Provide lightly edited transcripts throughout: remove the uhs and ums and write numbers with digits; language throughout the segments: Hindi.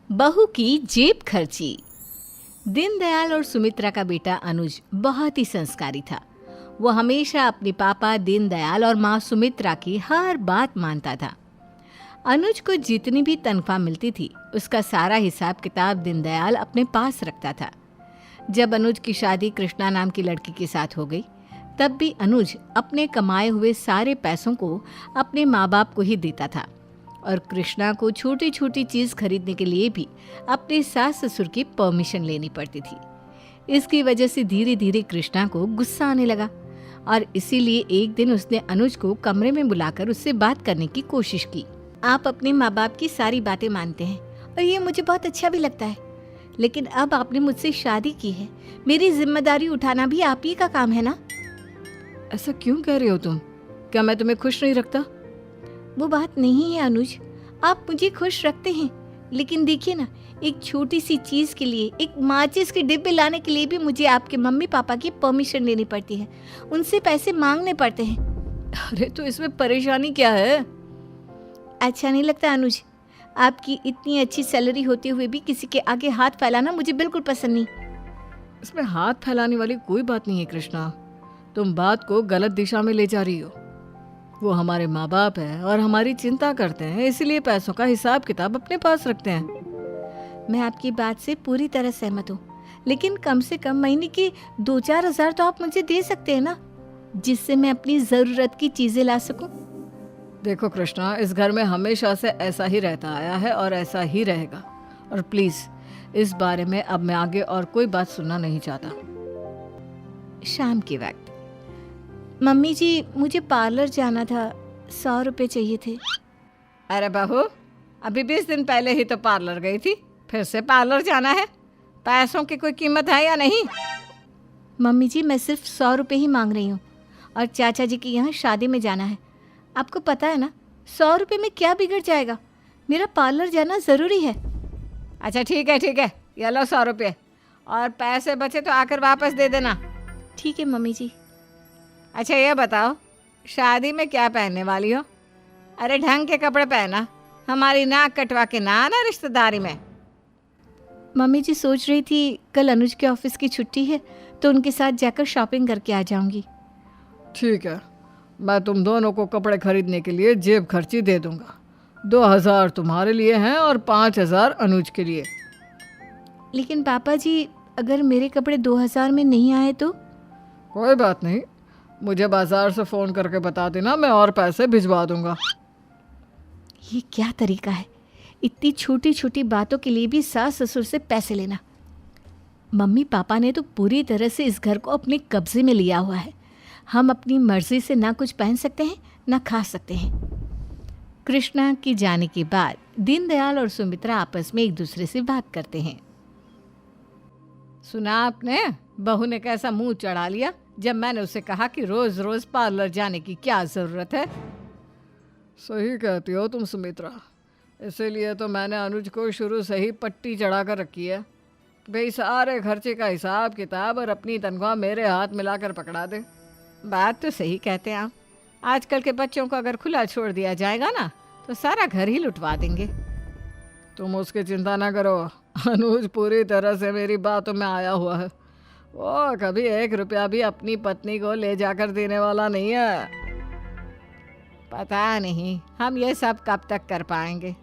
बहू की जेब खर्ची। दीनदयाल और सुमित्रा का बेटा अनुज बहुत ही संस्कारी था। वो हमेशा अपने पापा दीनदयाल और माँ सुमित्रा की हर बात मानता था। अनुज को जितनी भी तनख्वाह मिलती थी उसका सारा हिसाब किताब दीनदयाल अपने पास रखता था। जब अनुज की शादी कृष्णा नाम की लड़की के साथ हो गई तब भी अनुज अपने कमाए हुए सारे पैसों को अपने माँ बाप को ही देता था और कृष्णा को छोटी छोटी चीज़ खरीदने के लिए भी अपने सास ससुर की परमिशन लेनी पड़ती थी। इसकी वजह से धीरे धीरे कृष्णा को गुस्सा आने लगा और इसीलिए एक दिन उसने अनुज को कमरे में बुलाकर उससे बात करने की कोशिश की। आप अपने माँ बाप की सारी बातें मानते हैं और ये मुझे बहुत अच्छा भी लगता है, लेकिन अब आपने मुझसे शादी की है, मेरी जिम्मेदारी उठाना भी आप ही का काम है ना। ऐसा क्यों कह रही हो तुम? क्या मैं तुम्हें खुश नहीं रखता? वो बात नहीं है अनुज, आप मुझे खुश रखते हैं, लेकिन देखिए ना, एक छोटी सी चीज़ के लिए, एक माचिस के डिब्बे लाने के लिए भी मुझे आपके मम्मी पापा की परमिशन लेनी पड़ती है, उनसे पैसे मांगने पड़ते हैं। अरे तो इसमें परेशानी क्या है? अच्छा नहीं लगता अनुज, आपकी इतनी अच्छी सैलरी होते हुए भी किसी के आगे हाथ फैलाना मुझे बिल्कुल पसंद नहीं। इसमें हाथ फैलाने वाली कोई बात नहीं है कृष्णा, तुम बात को गलत दिशा में ले जा रही हो। वो हमारे माँ बाप है और हमारी चिंता करते हैं, इसलिए पैसों का हिसाब किताब अपने पास रखते हैं। मैं आपकी बात से पूरी तरह सहमत हूँ, लेकिन कम से कम महीने की 2-4 हज़ार तो आप मुझे दे सकते हैं ना, जिससे मैं अपनी ज़रूरत की चीज़ें ला सकूँ। देखो कृष्णा, इस घर में हमेशा से ऐसा ही रहता आया है और ऐसा ही रहेगा, और प्लीज़ इस बारे में अब मैं आगे और कोई बात सुनना नहीं चाहता। शाम के वक्त, मम्मी जी मुझे पार्लर जाना था, 100 रुपये चाहिए थे। अरे बहू, अभी 20 दिन पहले ही तो पार्लर गई थी, फिर से पार्लर जाना है? पैसों की कोई कीमत है या नहीं? मम्मी जी मैं सिर्फ 100 रुपये ही मांग रही हूँ और चाचा जी के यहाँ शादी में जाना है। आपको पता है ना, 100 रुपये में क्या बिगड़ जाएगा, मेरा पार्लर जाना ज़रूरी है। अच्छा ठीक है, ये लो 100 रुपये, और पैसे बचे तो आकर वापस दे देना। ठीक है मम्मी जी। अच्छा ये बताओ, शादी में क्या पहनने वाली हो? अरे ढंग के कपड़े पहना, हमारी नाक कटवा के ना आना रिश्तेदारी में। मम्मी जी सोच रही थी कल अनुज के ऑफिस की छुट्टी है तो उनके साथ जाकर शॉपिंग करके आ जाऊंगी। ठीक है, मैं तुम दोनों को कपड़े खरीदने के लिए जेब खर्ची दे दूंगा। 2000 तुम्हारे लिए हैं और 5000 अनुज के लिए। लेकिन पापा जी, अगर मेरे कपड़े 2000 में नहीं आए तो? कोई बात नहीं, मुझे बाजार से फ़ोन करके बता देना, मैं और पैसे भिजवा दूंगा। ये क्या तरीका है, इतनी छोटी छोटी बातों के लिए भी सास ससुर से पैसे लेना। मम्मी पापा ने तो पूरी तरह से इस घर को अपने कब्जे में लिया हुआ है। हम अपनी मर्जी से ना कुछ पहन सकते हैं ना खा सकते हैं। कृष्णा की जाने के बाद दीनदयाल और सुमित्रा आपस में एक दूसरे से बात करते हैं। सुना आपने, बहू ने कैसा मुंह चढ़ा लिया जब मैंने उसे कहा कि रोज रोज पार्लर जाने की क्या ज़रूरत है। सही कहती हो तुम सुमित्रा, इसीलिए तो मैंने अनुज को शुरू से ही पट्टी चढ़ा कर रखी है, भाई सारे खर्चे का हिसाब किताब और अपनी तनख्वाह मेरे हाथ मिलाकर पकड़ा दे। बात तो सही कहते हैं आप, आजकल के बच्चों को अगर खुला छोड़ दिया जाएगा ना तो सारा घर ही लुटवा देंगे। तुम उसकी चिंता ना करो, अनुज पूरी तरह से मेरी बातों में आया हुआ है। वो कभी 1 रुपया भी अपनी पत्नी को ले जाकर देने वाला नहीं है। पता नहीं हम ये सब कब तक कर पाएंगे।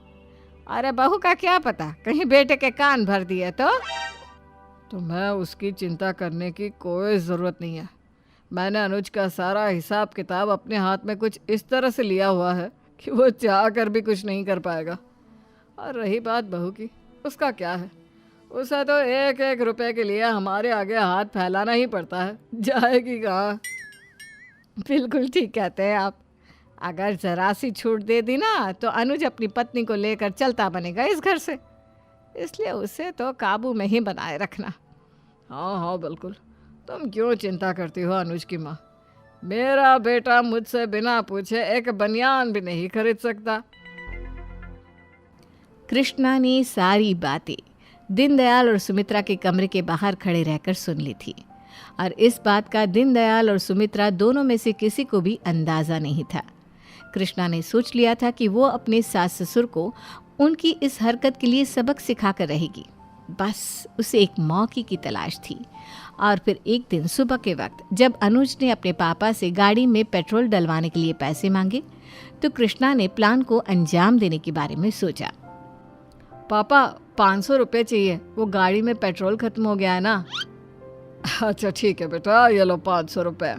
अरे बहू का क्या पता, कहीं बेटे के कान भर दिए तो मैं उसकी चिंता करने की कोई ज़रूरत नहीं है। मैंने अनुज का सारा हिसाब किताब अपने हाथ में कुछ इस तरह से लिया हुआ है कि वो चाह कर भी कुछ नहीं कर पाएगा। और रही बात बहू की, उसका क्या है, उसे तो 1-1 रुपए के लिए हमारे आगे हाथ फैलाना ही पड़ता है, जाएगी कहाँ। बिल्कुल ठीक कहते हैं आप, अगर ज़रा सी छूट दे दी ना तो अनुज अपनी पत्नी को लेकर चलता बनेगा इस घर से, इसलिए उसे तो काबू में ही बनाए रखना। हाँ बिल्कुल, तुम क्यों चिंता करती हो अनुज की माँ। मेरा बेटा मुझसे बिना पूछे एक बनियान भी नहीं खरीद सकता। कृष्णा ने सारी बातें दीनदयाल और सुमित्रा के कमरे के बाहर खड़े रहकर सुन ली थी, और इस बात का दीनदयाल और सुमित्रा दोनों में से किसी को भी अंदाज़ा नहीं था। कृष्णा ने सोच लिया था कि वो अपने सास ससुर को उनकी इस हरकत के लिए सबक सिखा कर रहेगी। बस उसे एक मौके की तलाश थी। और फिर एक दिन सुबह के वक्त जब अनुज ने अपने पापा से गाड़ी में पेट्रोल डलवाने के लिए पैसे मांगे तो कृष्णा ने प्लान को अंजाम देने के बारे में सोचा। पापा 500 रुपये चाहिए, वो गाड़ी में पेट्रोल खत्म हो गया है ना। अच्छा ठीक है बेटा, ये लो 500 रुपये।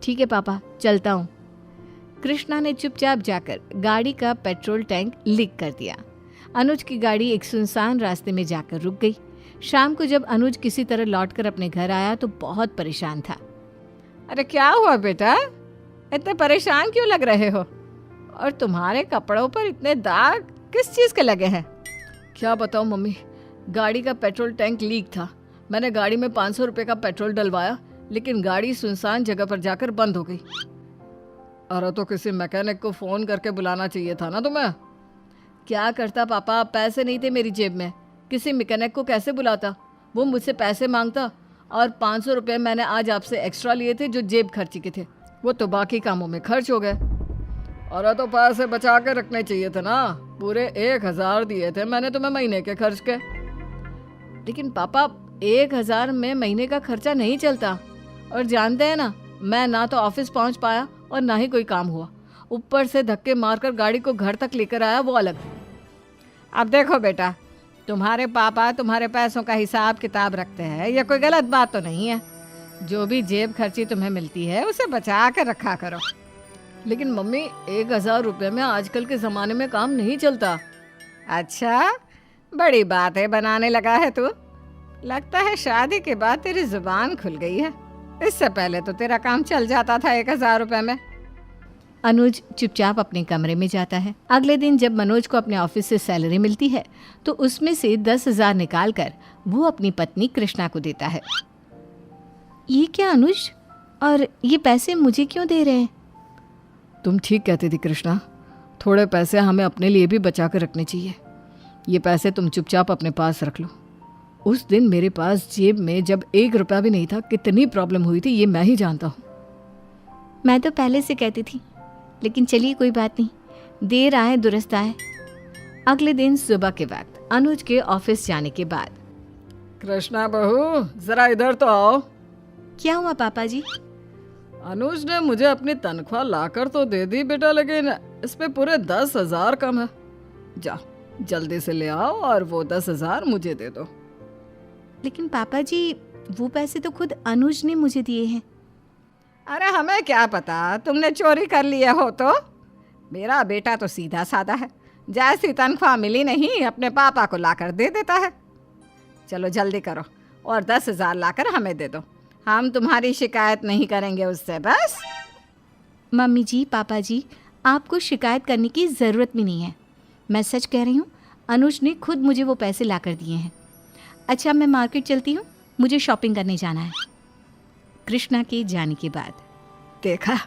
ठीक है पापा, चलता हूँ। कृष्णा ने चुपचाप जाकर गाड़ी का पेट्रोल टैंक लीक कर दिया। अनुज की गाड़ी एक सुनसान रास्ते में जाकर रुक गई। शाम को जब अनुज किसी तरह लौटकर अपने घर आया तो बहुत परेशान था। अरे क्या हुआ बेटा, इतने परेशान क्यों लग रहे हो? और तुम्हारे कपड़ों पर इतने दाग किस चीज़ के लगे हैं? क्या बताऊँ मम्मी, गाड़ी का पेट्रोल टैंक लीक था। मैंने गाड़ी में 500 रुपये का पेट्रोल डलवाया, लेकिन गाड़ी सुनसान जगह पर जाकर बंद हो गई। अरे तो किसी मैकेनिक को फ़ोन करके बुलाना चाहिए था ना तुम्हें। क्या करता पापा, पैसे नहीं थे मेरी जेब में, किसी मैकेनिक को कैसे बुलाता? वो मुझसे पैसे मांगता और 500 रुपये मैंने आज आपसे एक्स्ट्रा लिए थे जो जेब खर्ची के थे, वो तो बाकी कामों में खर्च हो गए। अरे तो पैसे बचा के रखने चाहिए थे ना, पूरे 1000 दिए थे मैंने तुम्हें महीने के खर्च के। लेकिन पापा 1000 में महीने का खर्चा नहीं चलता, और जानते हैं ना, मैं ना तो ऑफिस पहुंच पाया और ना ही कोई काम हुआ, ऊपर से धक्के मारकर गाड़ी को घर तक लेकर आया, वो अलग। अब देखो बेटा, तुम्हारे पापा तुम्हारे पैसों का हिसाब किताब रखते हैं, यह कोई गलत बात तो नहीं है। जो भी जेब खर्ची तुम्हें मिलती है उसे बचा कर रखा करो। लेकिन मम्मी 1000 रुपये में आजकल के ज़माने में काम नहीं चलता। अच्छा, बड़ी बातें बनाने लगा है तू। लगता है शादी के बाद तेरी जुबान खुल गई है। इससे पहले तो तेरा काम चल जाता था 1000 रुपये में। अनुज चुपचाप अपने कमरे में जाता है। अगले दिन जब मनोज को अपने ऑफिस से सैलरी मिलती है तो उसमें से 10,000 निकालकर वो अपनी पत्नी कृष्णा को देता है। ये क्या अनुज, और ये पैसे मुझे क्यों दे रहे हैं? तुम ठीक कहती थी कृष्णा, थोड़े पैसे हमें अपने लिए भी बचा कर रखने चाहिए। ये पैसे तुम चुपचाप अपने पास रख लो। उस दिन मेरे पास जेब में जब 1 रुपया भी नहीं था, कितनी प्रॉब्लम हुई थी ये मैं ही जानता हूँ। मैं तो पहले से कहती थी, लेकिन चलिए कोई बात नहीं, देर आए दुरुस्त आए। अगले दिन सुबह के वक्त अनुज के ऑफिस जाने के बाद, कृष्णा बहू जरा इधर तो आओ। क्या हुआ पापा जी? अनुज ने मुझे अपनी तनख्वाह लाकर तो दे दी बेटा, लेकिन इस पे पूरे 10,000 कम है। जाओ जल्दी से ले आओ और वो 10,000 मुझे दे दो। लेकिन पापा जी, वो पैसे तो खुद अनुज ने मुझे दिए हैं। अरे हमें क्या पता तुमने चोरी कर लिया हो तो। मेरा बेटा तो सीधा साधा है, जैसी तनख्वाह मिली नहीं अपने पापा को लाकर दे देता है। चलो जल्दी करो और 10,000 लाकर हमें दे दो, हम तुम्हारी शिकायत नहीं करेंगे उससे। बस मम्मी जी, पापा जी, आपको शिकायत करने की ज़रूरत भी नहीं है। मैं सच कह रही हूँ, अनुज ने खुद मुझे वो पैसे लाकर दिए हैं। अच्छा, मैं मार्केट चलती हूँ, मुझे शॉपिंग करने जाना है। कृष्णा के जाने के बाद, देखा,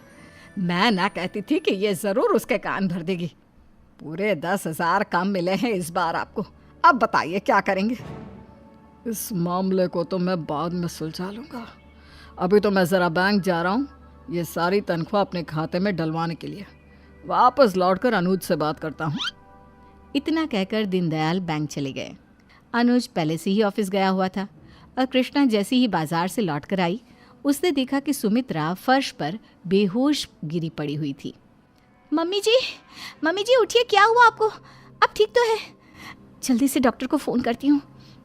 मैं ना कहती थी कि ये ज़रूर उसके कान भर देगी। पूरे 10,000 कम मिले हैं इस बार आपको। अब बताइए क्या करेंगे? इस मामले को तो मैं बाद में सुलझा लूँगा, अभी तो मैं ज़रा बैंक जा रहा हूँ ये सारी तनख्वाह अपने खाते में डलवाने के लिए। वापस लौटकर अनुज से बात करता हूँ। इतना कहकर दीनदयाल बैंक चले गए। अनुज पहले से ही ऑफिस गया हुआ था और कृष्णा जैसे ही बाजार से लौटकर आई, उसने देखा कि सुमित्रा फर्श पर बेहोश गिरी पड़ी हुई थी। मम्मी जी उठिए, क्या हुआ आपको? अब ठीक तो है? जल्दी से डॉक्टर को फ़ोन करती हूँ।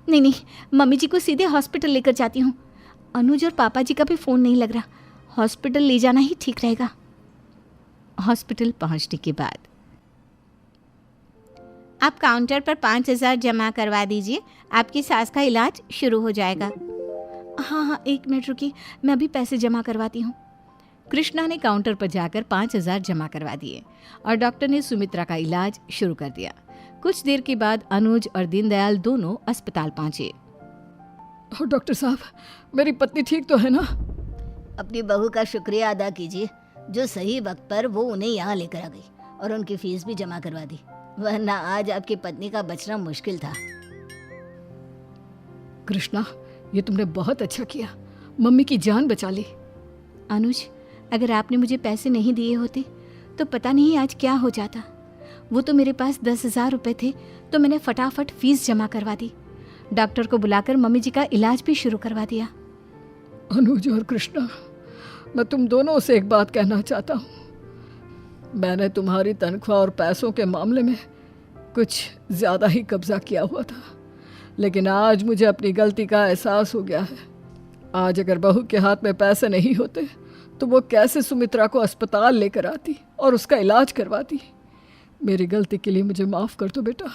नहीं, मम्मी जी को सीधे हॉस्पिटल लेकर जाती हूँ। अनुज और पापा जी का भी फ़ोन नहीं लग रहा, हॉस्पिटल ले जाना ही ठीक रहेगा। हॉस्पिटल पहुँचने के बाद, आप काउंटर पर 5,000 जमा करवा दीजिए, आपकी सास का इलाज शुरू हो जाएगा। हाँ, 1 मिनट रुकिए, मैं अभी पैसे जमा करवाती हूँ। कृष्णा ने काउंटर पर जाकर 5,000 जमा करवा दिए और डॉक्टर ने सुमित्रा का इलाज शुरू कर दिया। कुछ देर के बाद अनुज और दीनदयाल दोनों अस्पताल पहुंचे। डॉक्टर साहब, मेरी पत्नी ठीक तो है ना? अपनी बहू का शुक्रिया अदा कीजिए, जो सही वक्त पर वो उन्हें यहाँ लेकर आ गई और उनकी फीस भी जमा करवा दी, वरना आज आपकी पत्नी का बचना मुश्किल था। कृष्णा, ये तुमने बहुत अच्छा किया, मम्मी की जान बचा ली। अनुज, अगर आपने मुझे पैसे नहीं दिए होते तो पता नहीं आज क्या हो जाता। वो तो मेरे पास 10,000 रुपये थे, तो मैंने फटाफट फीस जमा करवा दी। डॉक्टर को बुलाकर मम्मी जी का इलाज भी शुरू करवा दिया। अनुज और कृष्णा, मैं तुम दोनों से एक बात कहना चाहता हूँ। मैंने तुम्हारी तनख्वाह और पैसों के मामले में कुछ ज़्यादा ही कब्जा किया हुआ था, लेकिन आज मुझे अपनी गलती का एहसास हो गया है। आज अगर बहू के हाथ में पैसे नहीं होते तो वो कैसे सुमित्रा को अस्पताल लेकर आती और उसका इलाज करवाती। मेरी गलती के लिए मुझे माफ़ कर दो बेटा।